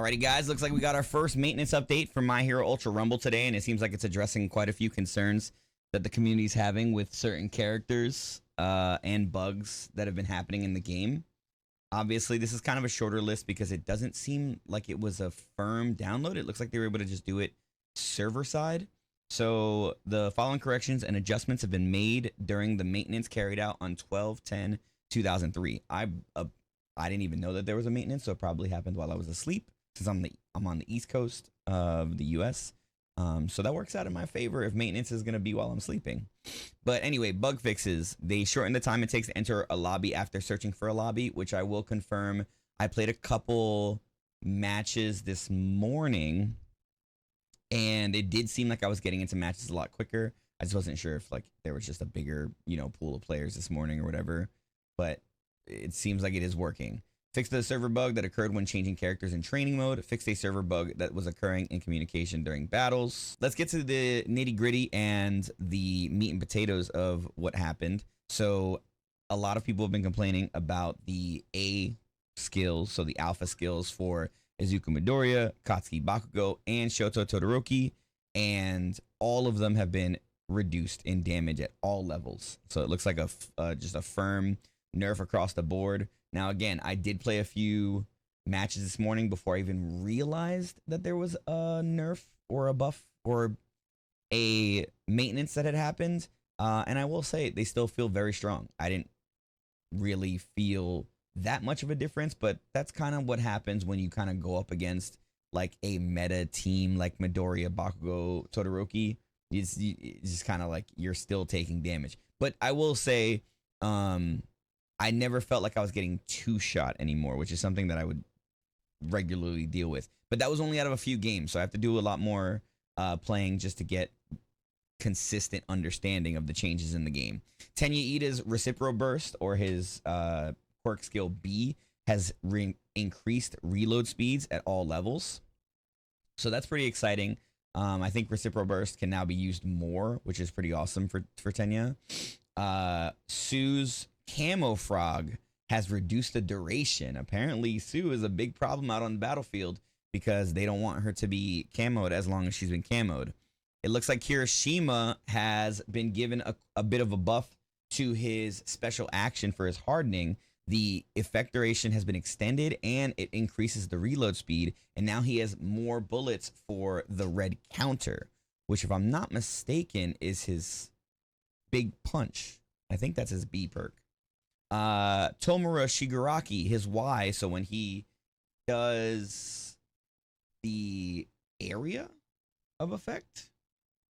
Alrighty, guys, looks like we got our first maintenance update for My Hero Ultra Rumble today, and it seems like it's addressing quite a few concerns that the community's having with certain characters and bugs that have been happening in the game. Obviously, this is kind of a shorter list because it doesn't seem like it was a firm download. It looks like they were able to just do it server side. So the following corrections and adjustments have been made during the maintenance carried out on 12/10/2003. I didn't even know that there was a maintenance, so it probably happened while I was asleep, since I'm on the East Coast of the U.S. So that works out in my favor if maintenance is going to be while I'm sleeping. But anyway, bug fixes. They shortened the time it takes to enter a lobby after searching for a lobby, which I will confirm. I played a couple matches this morning, and it did seem like I was getting into matches a lot quicker. I just wasn't sure if like there was just a bigger, pool of players this morning or whatever. But it seems like it is working. Fixed the server bug that occurred when changing characters in training mode. Fixed a server bug that was occurring in communication during battles. Let's get to the nitty gritty and the meat and potatoes of what happened. So a lot of people have been complaining about the A skills, so the alpha skills for Izuku Midoriya, Katsuki Bakugo, and Shoto Todoroki, and all of them have been reduced in damage at all levels. So it looks like just a firm nerf across the board. Now, again, I did play a few matches this morning before I even realized that there was a nerf or a buff or a maintenance that had happened. And I will say they still feel very strong. I didn't really feel that much of a difference, but that's kind of what happens when you kind of go up against like a meta team like Midoriya, Bakugo, Todoroki. It's just kind of like you're still taking damage. But I will say, I never felt like I was getting two-shot anymore, which is something that I would regularly deal with. But that was only out of a few games, so I have to do a lot more playing just to get consistent understanding of the changes in the game. Tenya Iida's Recipro Burst, or his quirk skill B, has increased reload speeds at all levels. So that's pretty exciting. I think Recipro Burst can now be used more, which is pretty awesome for Tenya. Sue's Camo Frog has reduced the duration. Apparently, Sue is a big problem out on the battlefield because they don't want her to be camoed as long as she's been camoed. It looks like Kirishima has been given a bit of a buff to his special action for his hardening. The effect duration has been extended and it increases the reload speed. And now he has more bullets for the red counter, which, if I'm not mistaken, is his big punch. I think that's his B perk. Tomura Shigaraki, his Y, so when he does the area of effect,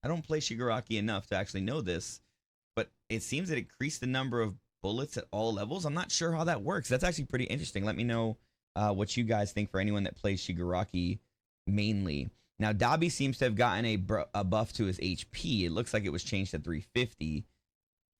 I don't play Shigaraki enough to actually know this, but it seems that it increased the number of bullets at all levels. I'm not sure how that works. That's actually pretty interesting. Let me know what you guys think for anyone that plays Shigaraki mainly. Now, Dabi seems to have gotten a buff to his HP. It looks like it was changed to 350.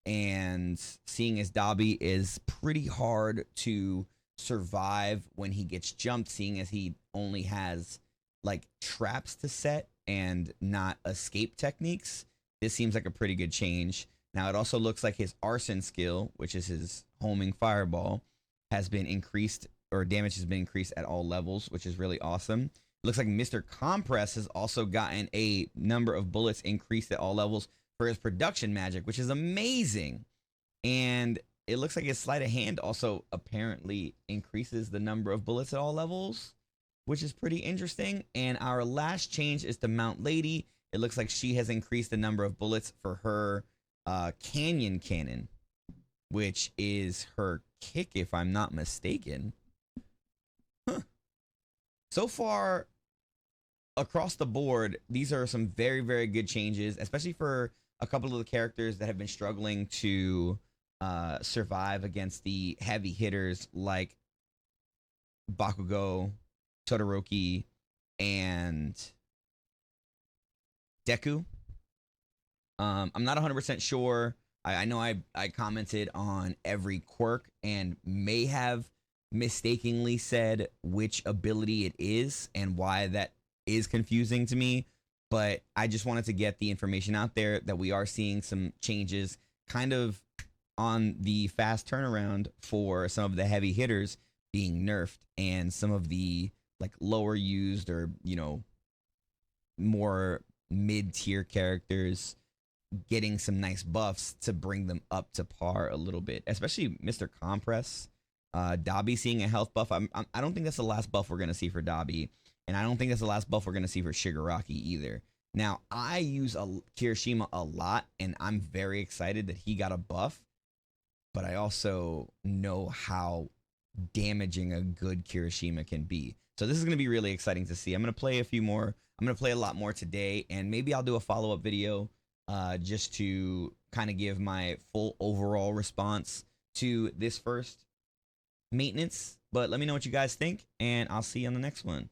And seeing as Dabi is pretty hard to survive when he gets jumped, seeing as he only has like traps to set and not escape techniques, this seems like a pretty good change. Now, it also looks like his arson skill, which is his homing fireball, has been increased, or damage has been increased at all levels, which is really awesome. It looks like Mr. Compress has also gotten a number of bullets increased at all levels for his production magic, which is amazing. And it looks like his sleight of hand also apparently increases the number of bullets at all levels, which is pretty interesting. And our last change is to Mount Lady. It looks like she has increased the number of bullets for her Canyon Cannon, which is her kick, if I'm not mistaken. So far, across the board, these are some very, very good changes, especially for a couple of the characters that have been struggling to survive against the heavy hitters like Bakugo, Todoroki, and Deku. I'm not 100% sure. I know I commented on every quirk and may have mistakenly said which ability it is and why that is confusing to me, but I just wanted to get the information out there that we are seeing some changes kind of on the fast turnaround for some of the heavy hitters being nerfed and some of the like lower used or more mid-tier characters getting some nice buffs to bring them up to par a little bit, especially Mr. Compress. Dabi seeing a health buff. I don't think that's the last buff we're going to see for Dabi. And I don't think that's the last buff we're going to see for Shigaraki either. Now, I use Kirishima a lot, and I'm very excited that he got a buff. But I also know how damaging a good Kirishima can be. So this is going to be really exciting to see. I'm going to play a few more. I'm going to play a lot more today, and maybe I'll do a follow-up video just to kind of give my full overall response to this first maintenance. But let me know what you guys think, and I'll see you on the next one.